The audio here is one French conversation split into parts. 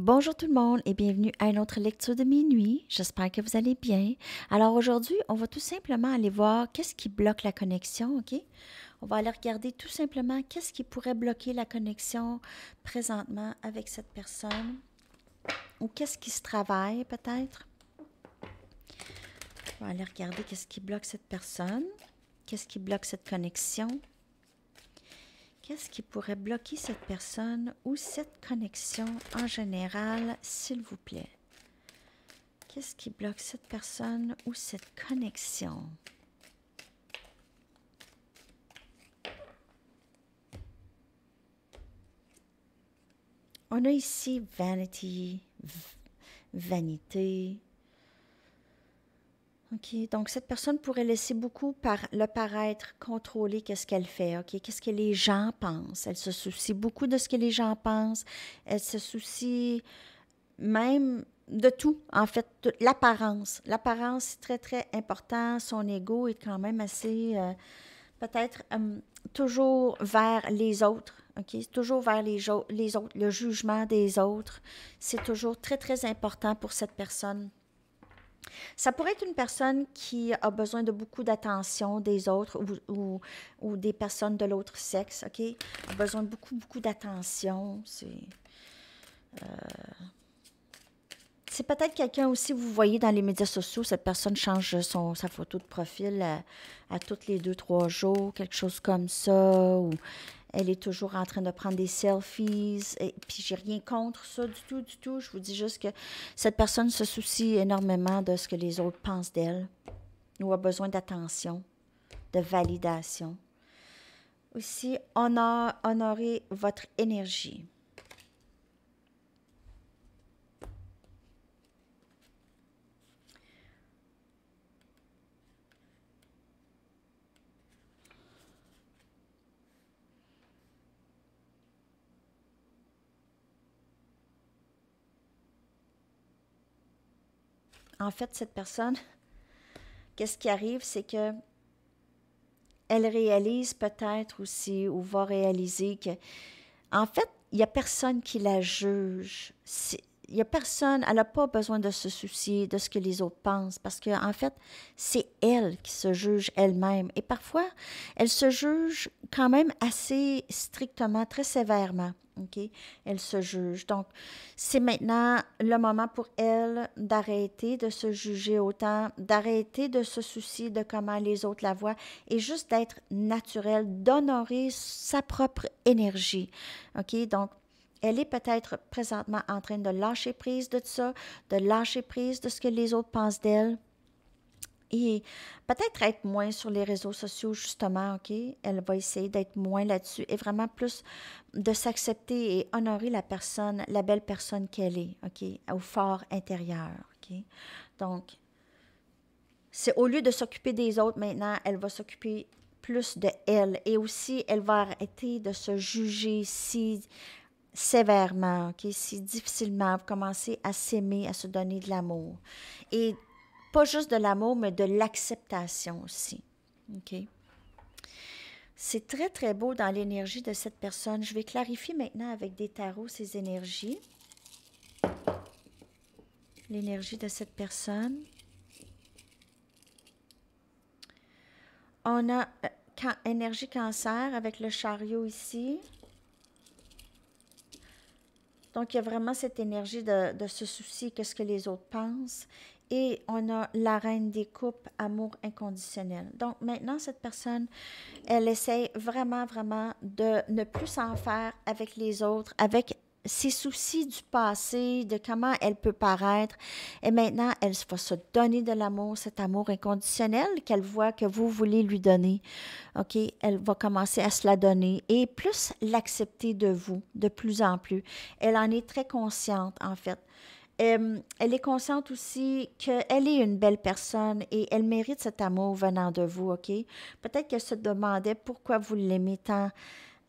Bonjour tout le monde et bienvenue à une autre lecture de minuit. J'espère que vous allez bien. Alors aujourd'hui, on va tout simplement aller voir qu'est-ce qui bloque la connexion, OK? On va aller regarder tout simplement qu'est-ce qui pourrait bloquer la connexion présentement avec cette personne ou qu'est-ce qui se travaille peut-être. On va aller regarder qu'est-ce qui bloque cette personne, qu'est-ce qui bloque cette connexion. Qu'est-ce qui pourrait bloquer cette personne ou cette connexion en général, s'il vous plaît? Qu'est-ce qui bloque cette personne ou cette connexion? On a ici vanity, vanité. OK, donc cette personne pourrait laisser beaucoup par le paraître contrôler qu'est-ce qu'elle fait, OK? Qu'est-ce que les gens pensent? Elle se soucie beaucoup de ce que les gens pensent. Elle se soucie même de tout, en fait, l'apparence. L'apparence, c'est très, très important. Son ego est quand même assez, peut-être, toujours vers les autres, OK? Toujours vers les autres, le jugement des autres. C'est toujours très, très important pour cette personne. Ça pourrait être une personne qui a besoin de beaucoup d'attention des autres ou des personnes de l'autre sexe, OK? A besoin de beaucoup, beaucoup d'attention. C'est peut-être quelqu'un aussi, vous voyez dans les médias sociaux, cette personne change sa photo de profil à tous les 2, 3 jours, quelque chose comme ça, ou elle est toujours en train de prendre des selfies, et puis j'ai rien contre ça du tout, du tout. Je vous dis juste que cette personne se soucie énormément de ce que les autres pensent d'elle, ou a besoin d'attention, de validation. Aussi, honorer votre énergie. En fait, cette personne, qu'est-ce qui arrive, c'est que elle réalise peut-être aussi, ou va réaliser que, en fait, il n'y a personne qui la juge. Il n'y a personne, elle n'a pas besoin de se soucier de ce que les autres pensent, parce que en fait, c'est elle qui se juge elle-même. Et parfois, elle se juge quand même assez strictement, très sévèrement. OK? Elle se juge. Donc, c'est maintenant le moment pour elle d'arrêter de se juger autant, d'arrêter de se soucier de comment les autres la voient et juste d'être naturelle, d'honorer sa propre énergie. OK? Donc, elle est peut-être présentement en train de lâcher prise de ça, de lâcher prise de ce que les autres pensent d'elle. Et peut-être être moins sur les réseaux sociaux, justement, OK? Elle va essayer d'être moins là-dessus et vraiment plus de s'accepter et honorer la personne, la belle personne qu'elle est, OK? Au fort intérieur, OK? Donc, c'est au lieu de s'occuper des autres maintenant, elle va s'occuper plus de elle. Et aussi, elle va arrêter de se juger si sévèrement, OK, si difficilement, vous commencez à s'aimer, à se donner de l'amour. Et pas juste de l'amour, mais de l'acceptation aussi. OK? C'est très, très beau dans l'énergie de cette personne. Je vais clarifier maintenant avec des tarots ces énergies. L'énergie de cette personne. On a énergie cancer avec le chariot ici. Donc, il y a vraiment cette énergie de se soucier de ce que les autres pensent. Et on a la reine des coupes, amour inconditionnel. Donc, maintenant, cette personne, elle essaie vraiment, vraiment de ne plus s'en faire avec les autres, avec ses soucis du passé, de comment elle peut paraître. Et maintenant, elle va se donner de l'amour, cet amour inconditionnel qu'elle voit que vous voulez lui donner. OK? Elle va commencer à se la donner et plus l'accepter de vous, de plus en plus. Elle en est très consciente, en fait. Elle est consciente aussi qu'elle est une belle personne et elle mérite cet amour venant de vous, OK? Peut-être qu'elle se demandait pourquoi vous l'aimez tant,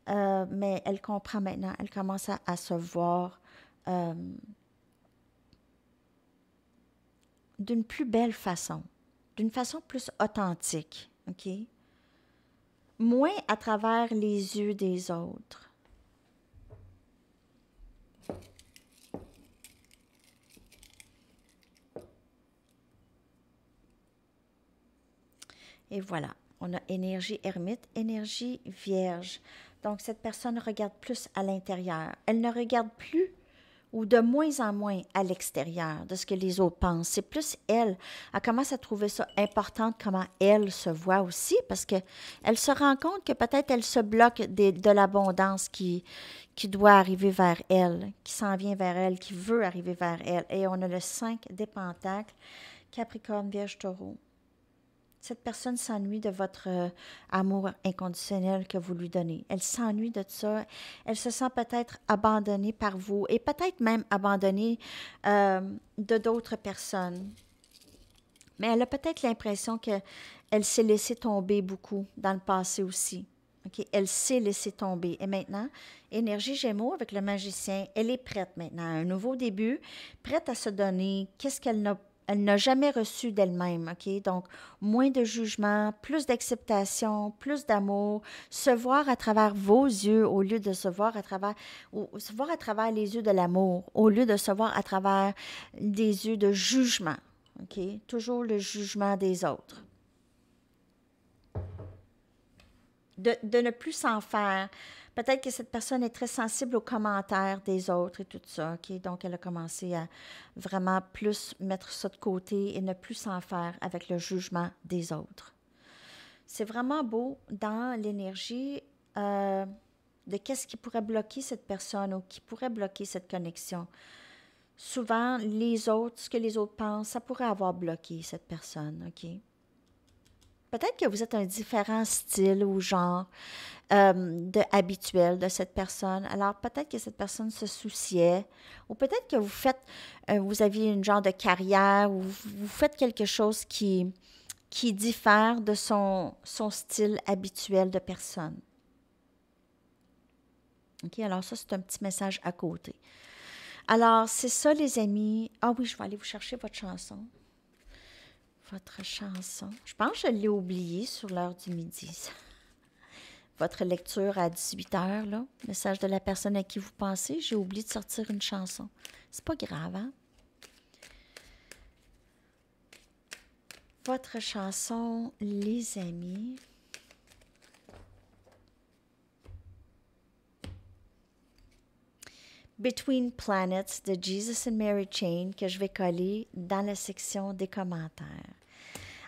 mais elle comprend maintenant. Elle commence à se voir euh, d'une plus belle façon, d'une façon plus authentique, OK? Moins à travers les yeux des autres. Et voilà, on a énergie ermite, énergie vierge. Donc, cette personne regarde plus à l'intérieur. Elle ne regarde plus ou de moins en moins à l'extérieur de ce que les autres pensent. C'est plus elle. Elle commence à trouver ça important comment elle se voit aussi parce qu'elle se rend compte que peut-être elle se bloque de l'abondance qui doit arriver vers elle, qui s'en vient vers elle, qui veut arriver vers elle. Et on a le 5 des Pentacles, Capricorne, Vierge, Taureau. Cette personne s'ennuie de votre amour inconditionnel que vous lui donnez. Elle s'ennuie de ça. Elle se sent peut-être abandonnée par vous et peut-être même abandonnée de d'autres personnes. Mais elle a peut-être l'impression qu'elle s'est laissée tomber beaucoup dans le passé aussi. Okay? Elle s'est laissée tomber. Et maintenant, énergie Gémeaux avec le magicien, elle est prête maintenant à un nouveau début, prête à se donner. Qu'est-ce qu'elle n'a jamais reçu d'elle-même, OK? Donc, moins de jugement, plus d'acceptation, plus d'amour, se voir à travers vos yeux au lieu de se voir à travers les yeux de l'amour, au lieu de se voir à travers des yeux de jugement, OK? Toujours le jugement des autres. De ne plus s'en faire. Peut-être que cette personne est très sensible aux commentaires des autres et tout ça, OK? Donc, elle a commencé à vraiment plus mettre ça de côté et ne plus s'en faire avec le jugement des autres. C'est vraiment beau dans l'énergie de qu'est-ce qui pourrait bloquer cette personne ou qui pourrait bloquer cette connexion. Souvent, les autres, ce que les autres pensent, ça pourrait avoir bloqué cette personne, OK? Peut-être que vous êtes un différent style ou genre habituel de cette personne. Alors, peut-être que cette personne se souciait ou peut-être que vous aviez une genre de carrière ou vous faites quelque chose qui diffère de son style habituel de personne. OK, alors ça, c'est un petit message à côté. Alors, c'est ça, les amis. Ah oui, je vais aller vous chercher votre chanson. Votre chanson. Je pense que je l'ai oubliée sur l'heure du midi. Votre lecture à 18h, là. Message de la personne à qui vous pensez. J'ai oublié de sortir une chanson. C'est pas grave, hein? Votre chanson, les amis. Between Planets de Jesus and Mary Chain que je vais coller dans la section des commentaires.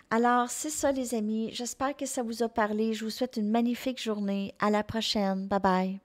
Alors, c'est ça, les amis. J'espère que ça vous a parlé. Je vous souhaite une magnifique journée. À la prochaine. Bye bye.